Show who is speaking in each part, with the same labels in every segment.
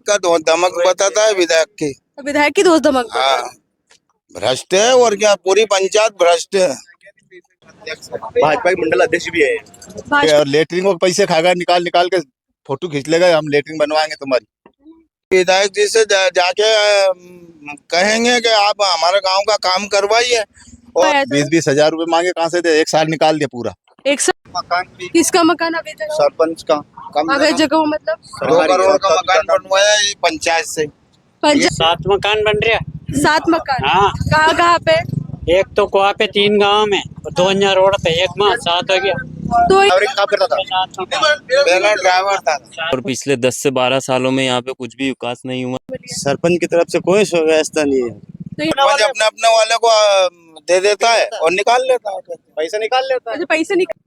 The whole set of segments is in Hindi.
Speaker 1: विधायक का धमक बताता है विधायक की।
Speaker 2: विधायक की दोस्त धमक।
Speaker 1: हाँ, भ्रष्ट है और क्या, पूरी पंचायत भ्रष्ट है।
Speaker 3: भाजपा के मंडल अध्यक्ष भी है।
Speaker 2: भाजपा
Speaker 3: और लेटरिन को पैसे खाएगा, निकाल निकाल के फोटो खींच लेगा, हम लेटरिन बनवाएंगे तुम्हारी।
Speaker 1: विधायक जी से जाके कहेंगे कि आप हमारे गांव का काम करवाइए। और
Speaker 3: 20-20 हजार रुपए मांगे, कहाँ से दे? 1 साल निकाल दिया पूरा।
Speaker 2: एक सौ
Speaker 1: मकान भी
Speaker 2: किसका मकान अभी तक
Speaker 3: सरपंच का कम
Speaker 2: अभी जगह मतलब
Speaker 1: 2 करोड़ का मकान बनवाया ये पंचायत से।
Speaker 4: 7 मकान बन रहा है।
Speaker 2: 7 मकान।
Speaker 4: हाँ।
Speaker 2: कहाँ कहाँ पे?
Speaker 4: एक तो कुआ पे 3 गांव में और 2000 रोड पे, एक में 7 हो गया।
Speaker 2: तो
Speaker 3: काम करता था,
Speaker 1: पहला ड्राइवर था।
Speaker 5: और पिछले 10 से 12 सालों में यहाँ पे कुछ भी विकास नहीं हुआ।
Speaker 3: सरपंच की तरफ से कोई व्यवस्था नहीं है।
Speaker 1: सरपंच अपने अपने वाले को दे देता है और निकाल लेता है,
Speaker 3: पैसा निकाल लेता है।
Speaker 2: पैसे निकल।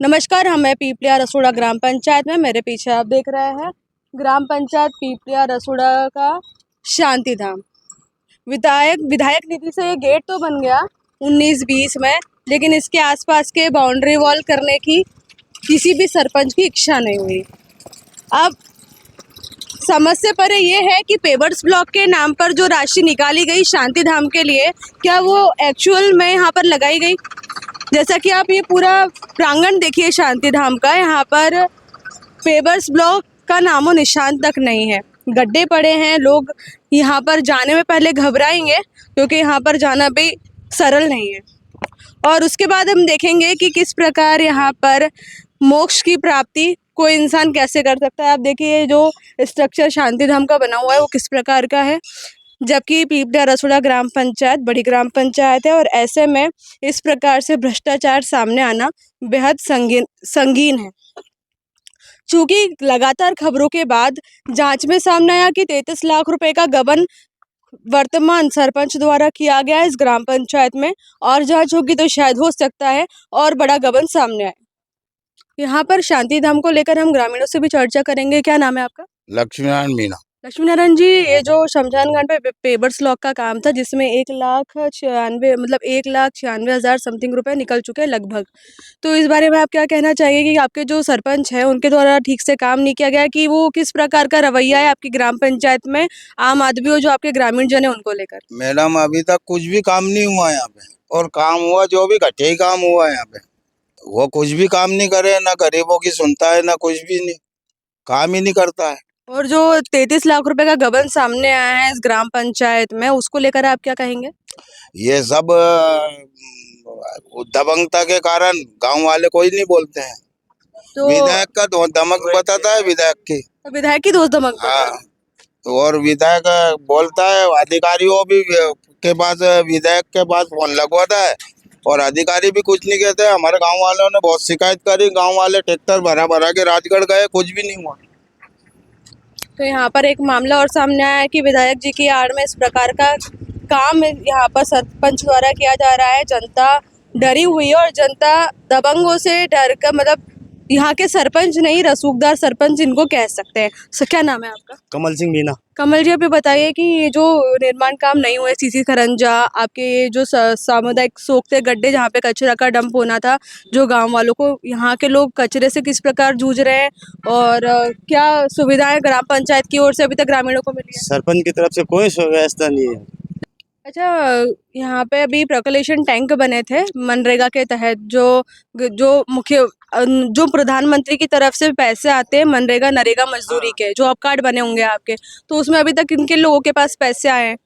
Speaker 2: नमस्कार, हम है पीपलिया रसोड़ा ग्राम पंचायत में। मेरे पीछे आप देख रहे हैं ग्राम पंचायत पीपलिया रसोड़ा का शांति धाम। विधायक निधि से ये गेट तो बन गया 19-20 में, लेकिन इसके आसपास के बाउंड्री वॉल करने की किसी भी सरपंच की इच्छा नहीं हुई। अब समस्या पर ये है कि पेवर्स ब्लॉक के नाम पर जो राशि निकाली गई शांति धाम के लिए, क्या वो एक्चुअल में यहाँ पर लगाई गई? जैसा कि आप ये पूरा प्रांगण देखिए शांति धाम का, यहाँ पर पेवर्स ब्लॉक का नामो निशान तक नहीं है। गड्ढे पड़े हैं, लोग यहाँ पर जाने में पहले घबराएंगे क्योंकि यहाँ पर जाना भी सरल नहीं है। और उसके बाद हम देखेंगे कि किस प्रकार यहाँ पर मोक्ष की प्राप्ति कोई इंसान कैसे कर सकता है। आप देखिए जो स्ट्रक्चर शांति धाम का बना हुआ है वो किस प्रकार का है, जबकि पीपलिया रसोड़ा ग्राम पंचायत बड़ी ग्राम पंचायत है और ऐसे में इस प्रकार से भ्रष्टाचार सामने आना बेहद संगीन है। चूंकि लगातार खबरों के बाद जांच में सामने आया कि 33 लाख रुपए का गबन वर्तमान सरपंच द्वारा किया गया है इस ग्राम पंचायत में, और जांच होगी तो शायद हो सकता है और बड़ा गबन सामने आए। यहाँ पर शांति धाम को लेकर हम ग्रामीणों से भी चर्चा करेंगे। क्या नाम है आपका?
Speaker 1: लक्ष्मीनारायण मीणा।
Speaker 2: लक्ष्मीनारायण जी, ये जो शमशान घाट पे पेवर्स ब्लॉक का काम था जिसमें 1,96,000 समथिंग रुपए निकल चुके हैं लगभग, तो इस बारे में आप क्या कहना चाहिए कि आपके जो सरपंच है उनके द्वारा ठीक से काम नहीं किया गया, कि वो किस प्रकार का रवैया है आपकी ग्राम पंचायत में आम आदमी और जो आपके ग्रामीण जन है उनको लेकर?
Speaker 1: मैडम, अभी तक कुछ भी काम नहीं हुआ यहाँ पे, और काम हुआ जो भी घटे ही काम हुआ यहाँ पे। वो कुछ भी काम नहीं करे, ना गरीबों की सुनता है, ना कुछ भी नहीं, काम ही नहीं करता है।
Speaker 2: और जो 33 लाख रुपए का गबन सामने आया है इस ग्राम पंचायत में, उसको लेकर आप क्या कहेंगे?
Speaker 1: ये सब दबंगता के कारण गांव वाले कोई नहीं बोलते हैं।
Speaker 2: तो
Speaker 1: विधायक का धमक बताता है विधायक की।
Speaker 2: विधायक की दोस्त धमक।
Speaker 1: हाँ, तो और विधायक बोलता है, अधिकारियों भी के पास विधायक के पास फोन लगवाता है और अधिकारी भी कुछ नहीं कहते। हमारे गांव वालों ने बहुत शिकायत करी, गांव वाले ट्रैक्टर भरा भरा के राजगढ़ गए, कुछ भी नहीं हुआ।
Speaker 2: तो यहाँ पर एक मामला और सामने आया है कि विधायक जी की आड़ में इस प्रकार का काम यहाँ पर सरपंच द्वारा किया जा रहा है। जनता डरी हुई है और जनता दबंगों से डर कर, मतलब यहाँ के सरपंच नहीं, रसूखदार सरपंच इनको कह सकते हैं। क्या नाम है आपका?
Speaker 3: कमल सिंह मीणा।
Speaker 2: कमल जी, आप ये बताइए कि ये जो निर्माण काम नहीं हुए, सीसी खरंजा, आपके ये जो सामुदायिक सोखते गड्ढे जहाँ पे कचरा का डंप होना था, जो गांव वालों को, यहाँ के लोग कचरे से किस प्रकार जूझ रहे हैं और क्या सुविधाएं ग्राम पंचायत की ओर से अभी तक ग्रामीणों को मिली है?
Speaker 3: सरपंच की तरफ से कोई व्यवस्था नहीं है।
Speaker 2: अच्छा, यहाँ पे अभी प्रकलेशन टैंक बने थे मनरेगा के तहत, जो प्रधानमंत्री की तरफ से पैसे आते हैं मनरेगा नरेगा मजदूरी के, जो अब कार्ड बने होंगे आपके, तो उसमें अभी तक किन किन लोगों के पास पैसे आए हैं?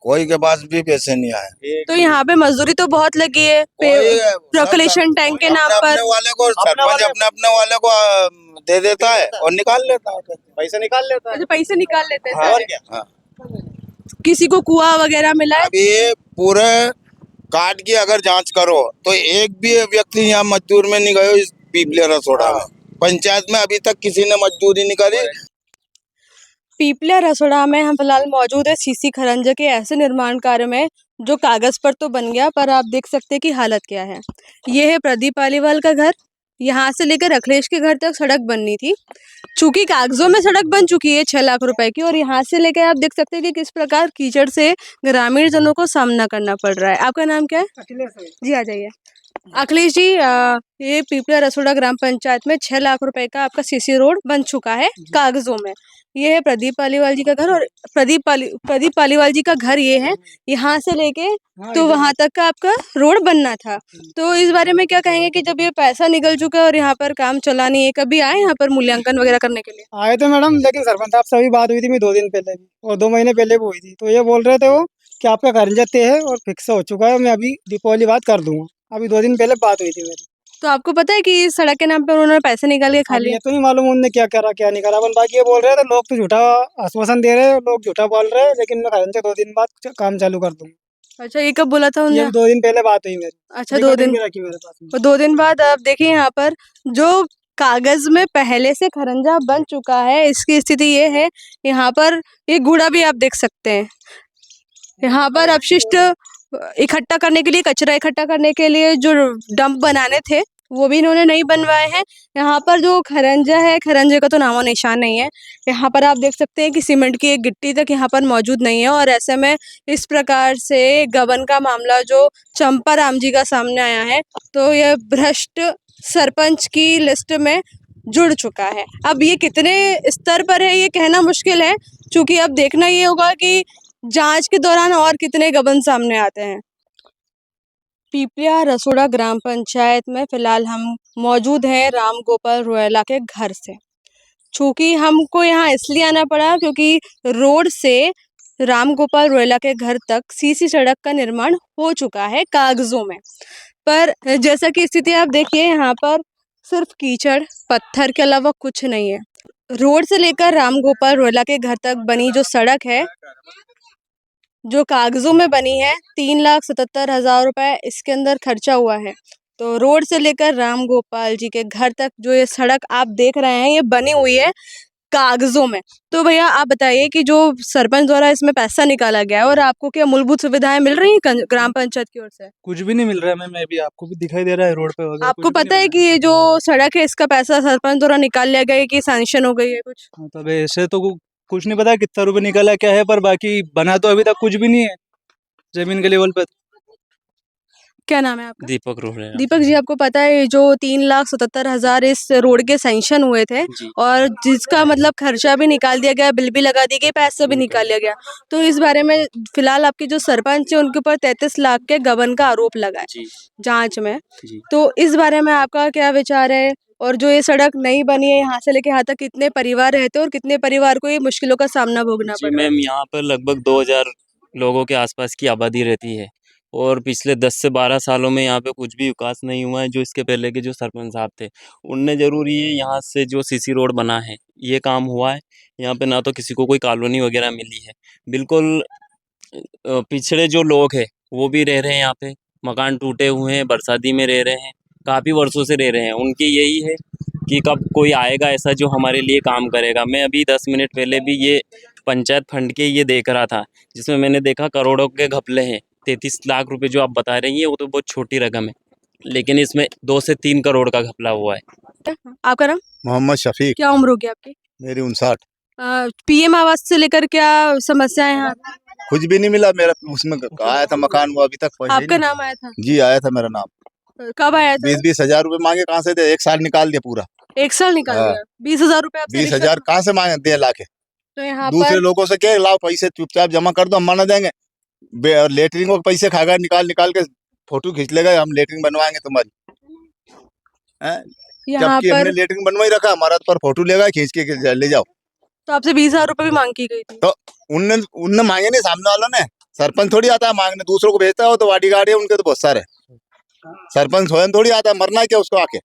Speaker 1: कोई के पास भी पैसे नहीं आए।
Speaker 2: तो यहाँ पे मजदूरी तो बहुत लगी है प्रकलेशन टैंक के नाम पर।
Speaker 1: वाले को सरपंच अपने वाले को दे देता है और निकाल लेता है,
Speaker 3: पैसा निकाल लेता है।
Speaker 2: पैसे निकाल लेते हैं।
Speaker 3: और क्या?
Speaker 1: हाँ।
Speaker 2: किसी को कुआं वगैरह मिला है?
Speaker 1: अभी पूरे कार्ड की अगर जांच करो तो एक भी व्यक्ति यहाँ मजदूर में नहीं गए इस पीपलिया रसोड़ा में। पंचायत में अभी तक किसी ने मजदूरी नहीं करी।
Speaker 2: पीपलिया रसोड़ा में हम फिलहाल मौजूद है सीसी खरंजे के ऐसे निर्माण कार्य में जो कागज पर तो बन गया, पर आप देख सकते हैं कि हालत क्या है। ये है प्रदीप पालीवाल का घर। यहाँ से लेकर अखिलेश के घर तक सड़क बननी थी, चूंकि कागजों में सड़क बन चुकी है 6 लाख रुपए की, और यहाँ से लेकर आप देख सकते हैं कि किस प्रकार कीचड़ से ग्रामीण जनों को सामना करना पड़ रहा है। आपका नाम क्या है?
Speaker 6: अखिलेश है।
Speaker 2: जी, आ जाइए। अखिलेश जी, ये पीपला रसोड़ा ग्राम पंचायत में 6 लाख रुपए का आपका सीसी रोड बन चुका है कागजों में। ये है प्रदीप पालीवाल जी का घर, और प्रदीप पालीवाल जी का घर ये है। यहाँ से लेके तो वहां तक का आपका रोड बनना था। तो इस बारे में क्या कहेंगे कि जब ये पैसा निकल चुका है और यहाँ पर काम चला नहीं है, कभी आए यहाँ पर मूल्यांकन वगैरह करने के लिए?
Speaker 6: आए थे मैडम, लेकिन सरपंच साहब से अभी बात हुई थी मैं 2 दिन पहले भी, और 2 महीने पहले भी हुई थी। तो ये बोल रहे थे वो कि आपका खर्चा तय है और फिक्स हो चुका है, मैं अभी दीपावली बाद कर दूंगा। अभी 2 दिन पहले बात हुई थी मेरी।
Speaker 2: तो आपको पता है कि इस सड़क के नाम पे उन्होंने पैसे निकाल के खा
Speaker 6: अब
Speaker 2: लिया?
Speaker 6: ये तो नहीं मालूम उनने क्या करा क्या नहीं करा, बस बाकी ये बोल रहे थे लोग तो झूठा आश्वासन दे रहे हैं, लोग झूठा बोल रहे हैं, लेकिन मैं खर्चा 2 दिन बाद काम चालू कर दूंगा।
Speaker 2: अच्छा, ये कब बोला था
Speaker 6: ये
Speaker 2: उन्होंने?
Speaker 6: भी 2 दिन पहले बात हुई मेरी।
Speaker 2: अच्छा, 2 दिन।
Speaker 6: भी रखी मेरे पास में।
Speaker 2: और 2 दिन बाद आप देखिए यहाँ पर जो कागज में पहले से खरंजा बन चुका है, इसकी स्थिति ये है। यहाँ पर ये कूड़ा भी आप देख सकते हैं। यहाँ पर अपशिष्ट इकट्ठा करने के लिए, कचरा इकट्ठा करने के लिए जो डंप बनाने थे, वो भी इन्होंने नहीं बनवाए हैं। यहाँ पर जो खरंजा है, खरंजे का तो नामो निशान नहीं है। यहाँ पर आप देख सकते हैं कि सीमेंट की एक गिट्टी तक यहाँ पर मौजूद नहीं है। और ऐसे में इस प्रकार से गबन का मामला जो चंपा राम जी का सामने आया है, तो यह भ्रष्ट सरपंच की लिस्ट में जुड़ चुका है। अब ये कितने स्तर पर है ये कहना मुश्किल है, क्योंकि अब देखना ये होगा कि जांच के दौरान और कितने गबन सामने आते हैं। पीपलिया रसोड़ा ग्राम पंचायत में फिलहाल हम मौजूद हैं राम गोपाल रोयला के घर से। चूंकि हमको यहाँ इसलिए आना पड़ा क्योंकि रोड से राम गोपाल रोयला के घर तक सीसी सड़क का निर्माण हो चुका है कागजों में। पर जैसा कि स्थिति आप देखिए, यहाँ पर सिर्फ कीचड़ पत्थर के अलावा कुछ नहीं है। रोड से लेकर राम गोपाल रोयला के घर तक बनी जो सड़क है, जो कागजों में बनी है, 3,77,000 रुपए इसके अंदर खर्चा हुआ है। तो रोड से लेकर राम गोपाल जी के घर तक जो ये सड़क आप देख रहे हैं, ये बनी हुई है कागजों में। तो भैया आप बताइए कि जो सरपंच द्वारा इसमें पैसा निकाला गया है, और आपको क्या मूलभूत सुविधाएं मिल रही हैं ग्राम पंचायत की ओर से?
Speaker 7: कुछ भी नहीं मिल रहा है मैम, मैं भी आपको भी दिखाई दे रहा है रोड पे वगैरह।
Speaker 2: आपको
Speaker 7: कुछ भी
Speaker 2: पता है
Speaker 7: नहीं
Speaker 2: कि ये जो सड़क है, इसका पैसा सरपंच द्वारा निकाल लिया गया है कि सैंक्शन हो गई है कुछ?
Speaker 7: मिल रहा। तब ऐसे तो कुछ नहीं पता कितना रुपए निकला है, क्या है, पर बाकी बना तो अभी तक कुछ भी नहीं है जमीन के लेवल पे।
Speaker 2: क्या नाम है आपका?
Speaker 5: दीपक रोहरा।
Speaker 2: दीपक जी, आपको पता है जो 3,77,000 इस रोड के सैंक्शन हुए थे,
Speaker 5: जी।
Speaker 2: और जिसका मतलब खर्चा भी निकाल दिया गया, बिल भी लगा दी गई, पैसा भी निकाल लिया गया। तो इस बारे में फिलहाल आपके जो सरपंच है उनके ऊपर 33 लाख के गबन का आरोप लगा है
Speaker 5: जी
Speaker 2: जांच में।
Speaker 5: जी
Speaker 2: तो इस बारे में आपका क्या विचार है? और जो ये सड़क नहीं बनी है, यहाँ से लेके यहाँ तक कितने परिवार रहते हैं और कितने परिवार को ये मुश्किलों का सामना भोगना
Speaker 5: जी
Speaker 2: पड़ रहा है?
Speaker 5: मैम, यहाँ पर लगभग 2000 लोगों के आसपास की आबादी रहती है, और पिछले 10 से 12 सालों में यहाँ पे कुछ भी विकास नहीं हुआ है। जो इसके पहले के जो सरपंच साहब थे, उनने जरूर ये यहाँ से जो सीसी रोड बना है, ये काम हुआ है। यहाँ पे ना तो किसी को कोई कॉलोनी वगैरह मिली है, बिल्कुल पिछड़े जो लोग हैं वो भी रह रहे हैं यहाँ पे। मकान टूटे हुए हैं, बरसाती में रह रहे हैं, काफ़ी वर्षों से रह रहे हैं। उनकी यही है कि कब कोई आएगा ऐसा जो हमारे लिए काम करेगा। मैं अभी 10 मिनट पहले भी ये पंचायत फंड के ये देख रहा था, जिसमें मैंने देखा करोड़ों के घपले हैं। 33 लाख रुपए जो आप बता रही हैं वो तो बहुत छोटी रकम है, लेकिन इसमें 2 से 3 करोड़ का घपला हुआ है।
Speaker 2: आपका नाम?
Speaker 3: मोहम्मद शफीक,
Speaker 2: क्या उम्र होगी आपकी?
Speaker 3: मेरी 59।
Speaker 2: पीएम आवास से लेकर क्या समस्याएं हैं?
Speaker 3: कुछ भी नहीं मिला मेरा, उसमें आया था मकान, वो अभी तक पहुंचा ही
Speaker 2: आपका
Speaker 3: नहीं।
Speaker 2: नाम आया था?
Speaker 3: जी आया था मेरा नाम।
Speaker 2: कब आया था?
Speaker 3: 20-20 हजार रुपए मांगे, कहाँ से दे? 1 साल निकाल दिया पूरा।
Speaker 2: 1 साल निकाल
Speaker 3: हाँ।
Speaker 2: दिया? 20,000 रुपए आपसे
Speaker 3: 20
Speaker 2: रिश्वत
Speaker 3: हजार
Speaker 2: में?
Speaker 3: कहाँ से मांगे? दे ला के
Speaker 2: तो यहाँ
Speaker 3: दूसरे
Speaker 2: पर
Speaker 3: लोगों से क्या, लाओ पैसे चुपचाप जमा कर दो, हम मना देंगे। लेटरिन को पैसे खाएगा, निकाल निकाल के फोटो खींच लेगा, हम लेटरिन बनवाएंगे तुम्हारी। हैं?
Speaker 2: यहाँ
Speaker 3: जबकि हमने
Speaker 2: पर
Speaker 3: लेटरिन बनवा ही रखा, हमारा पर फोटो लेगा, खींच के ले जाओ।
Speaker 2: तो आपसे 20,000 रुपए भी मांग की गई थी?
Speaker 3: तो उनने उनने मांगे नहीं, सामने वालों ने। सरपंच थोड़ी आता है मांगने, दूसरों को भेजता हो तो वाडी गाड़ी है उनके तो बहुत सारे। सरपंच स्वयं थोड़ी आता है, मरना है क्या उसको आके।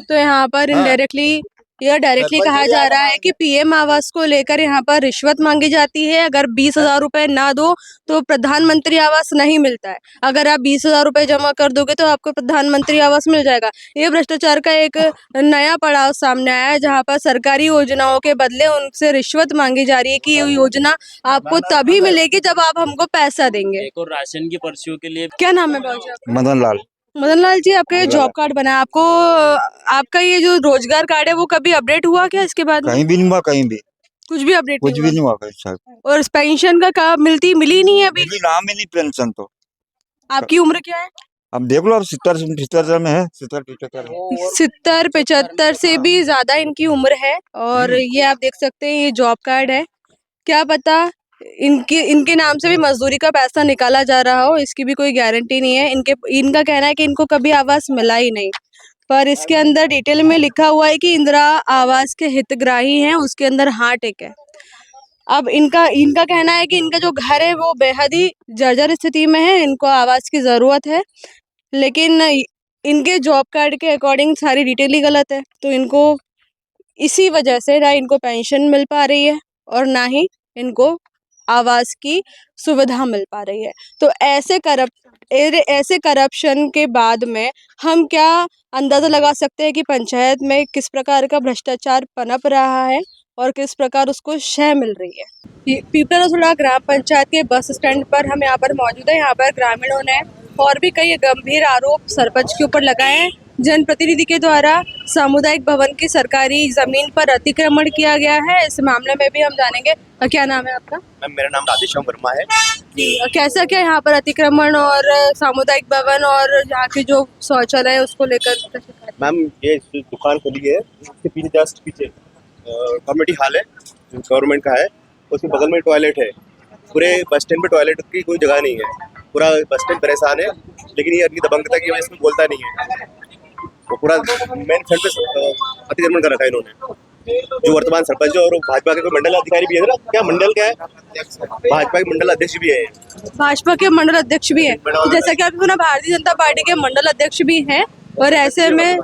Speaker 2: तो यहाँ पर
Speaker 3: हाँ।
Speaker 2: इनडायरेक्टली या डायरेक्टली
Speaker 3: सरपंच
Speaker 2: कहा
Speaker 3: नहीं
Speaker 2: जा
Speaker 3: आता
Speaker 2: रहा है कि पीएम आवास को लेकर यहाँ पर रिश्वत मांगी जाती है। अगर 20,000 रुपए ना दो तो प्रधानमंत्री आवास नहीं मिलता है। अगर आप 20,000 रुपए जमा कर दोगे तो आपको प्रधानमंत्री आवास मिल जाएगा। ये भ्रष्टाचार का एक नया पड़ाव सामने आया है, जहाँ पर सरकारी योजनाओं के बदले उनसे रिश्वत मांगी जा रही है कि ये योजना आपको तभी मिलेगी जब आप हमको पैसा देंगे।
Speaker 5: एक और राशन की पर्चियों के लिए
Speaker 2: क्या नाम है बाबूजी आपका?
Speaker 3: मदन लाल।
Speaker 2: मदन लाल जी, आपका ये जॉब कार्ड बना है, आपको आपका ये जो रोजगार कार्ड है वो कभी अपडेट हुआ क्या इसके बाद में?
Speaker 3: कहीं भी नहीं हुआ, कहीं भी
Speaker 2: कुछ भी अपडेट
Speaker 3: कुछ
Speaker 2: नहीं
Speaker 3: भी
Speaker 2: हुआ?
Speaker 3: नहीं हुआ कहीं साहब।
Speaker 2: और पेंशन का मिली नहीं है अभी?
Speaker 3: मिली ना, मिली पेंशन तो।
Speaker 2: आपकी उम्र क्या है?
Speaker 3: अब देख लो, अब 70-75 में है, 70-75।
Speaker 2: 70-75 से भी ज्यादा इनकी उम्र है और ये आप देख सकते हैं, ये जॉब कार्ड है। क्या पता इनके इनके नाम से भी मजदूरी का पैसा निकाला जा रहा हो, इसकी भी कोई गारंटी नहीं है। इनका कहना है कि इनको कभी आवास मिला ही नहीं, पर इसके अंदर डिटेल में लिखा हुआ है कि इंदिरा आवास के हितग्राही हैं, उसके अंदर हाँ टिक है। अब इनका इनका कहना है कि इनका जो घर है वो बेहद ही जर्जर स्थिति में है, इनको आवास की ज़रूरत है, लेकिन इनके जॉब कार्ड के अकॉर्डिंग सारी डिटेल ही गलत है। तो इनको इसी वजह से ना इनको पेंशन मिल पा रही है और ना ही इनको आवास की सुविधा मिल पा रही है। तो ऐसे करप्शन के बाद में हम क्या अंदाज़ा लगा सकते हैं कि पंचायत में किस प्रकार का भ्रष्टाचार पनप रहा है और किस प्रकार उसको शय मिल रही है। पीपला रसोड़ा ग्राम पंचायत के बस स्टैंड पर हम यहाँ पर मौजूद है। यहाँ पर ग्रामीणों ने और भी कई गंभीर आरोप सरपंच के ऊपर लगाए हैं। जनप्रतिनिधि के द्वारा सामुदायिक भवन की सरकारी जमीन पर अतिक्रमण किया गया है। इस मामले में भी हम जानेंगे। क्या नाम है आपका?
Speaker 8: मैम, मेरा नाम राधेश्याम वर्मा है।
Speaker 2: कैसा क्या यहाँ पर अतिक्रमण और सामुदायिक भवन और यहाँ की जो शौचालय है उसको लेकर?
Speaker 8: मैम, ये जो दुकान खुली है उसके पीछे जस्ट पीछे कम्युनिटी हॉल है, गवर्नमेंट का है। उसके बगल में टॉयलेट है। पूरे बस स्टैंड पे टॉयलेट की कोई जगह नहीं है। पूरा बस स्टैंड परेशान है, लेकिन ये अपनी दबंगता की वजह से बोलता नहीं है। वो पूरा मेन खंड पे अतिक्रमण कर रखा है इन्होंने। जो वर्तमान सरपंच और भाजपा के कोई मंडल अधिकारी भी है ना, क्या मंडल क्या है, भाजपा के मंडल अध्यक्ष भी है।
Speaker 2: भाजपा के मंडल अध्यक्ष भी है, जैसा कि आपने सुना भारतीय जनता पार्टी के मंडल अध्यक्ष भी हैं और ऐसे में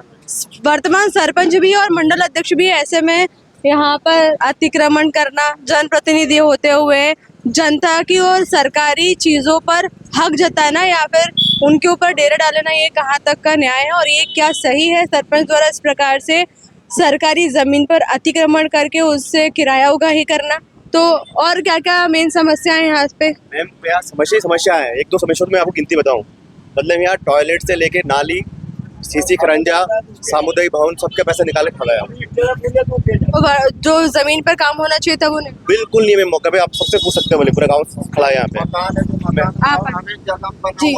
Speaker 2: वर्तमान सरपंच भी और मंडल अध्यक्ष भी है। ऐसे में यहाँ पर अतिक्रमण करना, जनप्रतिनिधि होते हुए जनता की और सरकारी चीजों पर हक जताना या फिर उनके ऊपर डेरा डालना, ये कहाँ तक का न्याय है और ये क्या सही है? सरपंच द्वारा इस प्रकार से सरकारी जमीन पर अतिक्रमण करके उससे किराया उगाही करना। तो और क्या क्या मेन समस्या है यहाँ पे?
Speaker 8: मैम, यहाँ समस्या है। एक दो समस्या मैं आपको गिनती बताऊं। मतलब यहाँ टॉयलेट से लेके नाली, सीसी खरंजा, सामुदायिक भवन, सबके पैसे निकाले खड़ा है।
Speaker 2: जो जमीन पर काम होना चाहिए था वो नहीं,
Speaker 8: बिल्कुल नहीं। मैं मौके पे आप सबसे पूछ सकते हैं, बोले पूरा गाँव खड़ा है यहाँ पे।
Speaker 2: जी,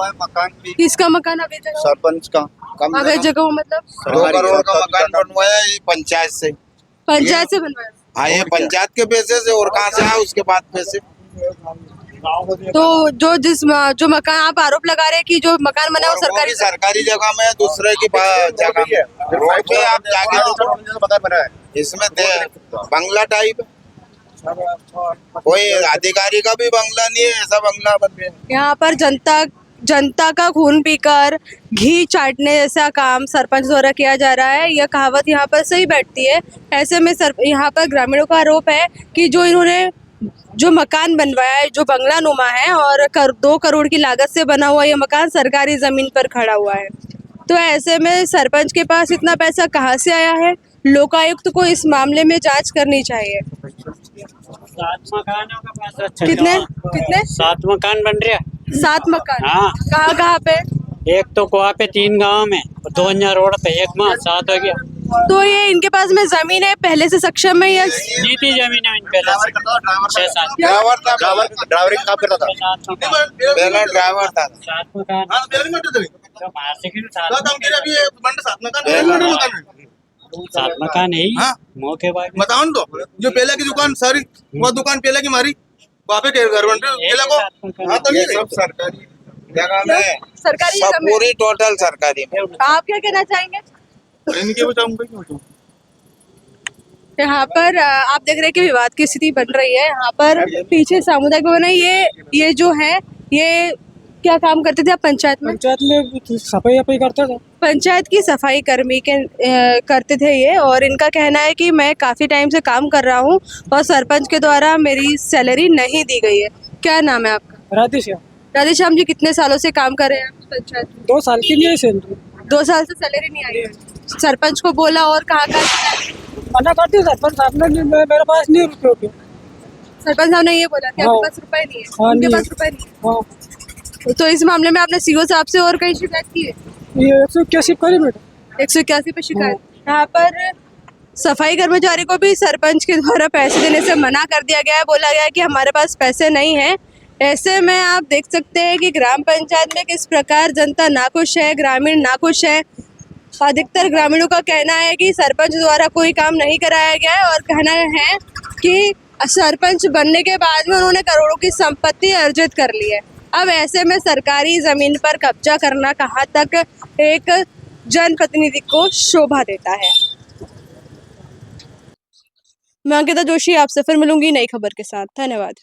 Speaker 2: किसका मकान अभी जगह?
Speaker 1: सरपंच का
Speaker 2: अभी जगह मतलब
Speaker 1: 2 करोड़ का मकान बनवाया ये पंचायत से।
Speaker 2: पंचायत से बनवाया।
Speaker 1: हाँ, ये पंचायत के पैसे से, और कहाँ से आया उसके बाद पैसे?
Speaker 2: तो जो मकान आप आरोप लगा रहे हैं कि जो मकान बना है वो
Speaker 1: सरकारी जगह में, दूसरे की जगह में रोड पे आप जाके
Speaker 8: मकान बना है।
Speaker 1: इसमें बंगला टाइप कोई अधिकारी का भी बंगला नहीं है, ऐसा बंगला बन गया।
Speaker 2: यहाँ पर जनता का खून पीकर घी चाटने जैसा काम सरपंच द्वारा किया जा रहा है। यह कहावत यहाँ पर सही बैठती है। ऐसे में यहाँ पर ग्रामीणों का आरोप है कि जो इन्होंने जो मकान बनवाया है, जो बंगला नुमा है और 2 करोड़ की लागत से बना हुआ यह मकान सरकारी जमीन पर खड़ा हुआ है। तो ऐसे में सरपंच के पास इतना पैसा कहाँ से आया है? लोकायुक्त को इस मामले में जांच करनी चाहिए।
Speaker 4: 7 मकानों का पैसा
Speaker 2: कितने
Speaker 4: 7 मकान बन रहे हैं।
Speaker 2: 7 मकान?
Speaker 4: हाँ।
Speaker 2: कहाँ पे?
Speaker 4: एक तो कोआ पे 3 गांव में, 2000 रोड पे, एक में 7 हो गया।
Speaker 2: तो ये इनके पास में जमीन है पहले से सक्षम है या
Speaker 4: नीति जमीन है इन पहले से 6-7
Speaker 8: ड्राइवर का काम करता था।
Speaker 1: पहला ड्राइवर था।
Speaker 4: 7 मकान तो बाहर से क्यों 7 मकान है ही मौके बाद
Speaker 9: बताओ ना। तो जो पहले की दुकान सारी, वो दुकान पहले की मारी, वहाँ पे घर बन रहे को। हाँ, तो नहीं
Speaker 1: सब सरकारी जगह में,
Speaker 2: सरकारी
Speaker 1: सब
Speaker 2: जगह में?
Speaker 1: पूरी टोटल सरकारी में।
Speaker 2: आप क्या कहना चाहेंगे?
Speaker 9: इनके बताऊंगा।
Speaker 2: यहाँ पर आप देख रहे हैं कि विवाद की स्थिति बन रही है। यहाँ पर पीछे सामुदायिक भवन है। ये जो है, ये क्या काम करते थे आप पंचायत में?
Speaker 6: सफाई करते थे।
Speaker 2: पंचायत की सफाई कर्मी के करते थे ये, और इनका कहना है कि मैं काफ़ी टाइम से काम कर रहा हूँ और सरपंच के द्वारा मेरी सैलरी नहीं दी गई है। क्या नाम है आपका? राधेश्याम जी, कितने सालों से काम कर रहे हैं आप पंचायत में?
Speaker 6: 2 साल की नहीं है सैलरी।
Speaker 2: 2 साल से सैलरी नहीं आई है। सरपंच को बोला और कहा
Speaker 6: मना करती सरपंच साहब ने, मेरे पास नहीं रुपये।
Speaker 2: सरपंच साहब ने ये बोला कि आपके पास रुपए नहीं है।
Speaker 6: हाँ,
Speaker 2: उनके पास रुपए नहीं है। तो इस मामले में आपने सीओ साहब से और कहीं शिकायत की है?
Speaker 6: ये 181 करी बेटा।
Speaker 2: 181 पे शिकायत। यहाँ पर सफाई कर्मचारी को भी सरपंच के द्वारा पैसे देने से मना कर दिया गया है। बोला गया है कि हमारे पास पैसे नहीं है, ऐसे में आप देख सकते हैं कि ग्राम पंचायत में किस प्रकार जनता नाखुश है, ग्रामीण नाखुश है। अधिकतर ग्रामीणों का कहना है कि सरपंच द्वारा कोई काम नहीं कराया गया है और कहना है कि सरपंच बनने के बाद में उन्होंने करोड़ों की संपत्ति अर्जित कर ली है। अब ऐसे में सरकारी ज़मीन पर कब्जा करना कहाँ तक एक जनप्रतिनिधि को शोभा देता है। मैं अंकिता जोशी आपसे फिर मिलूंगी नई खबर के साथ। धन्यवाद।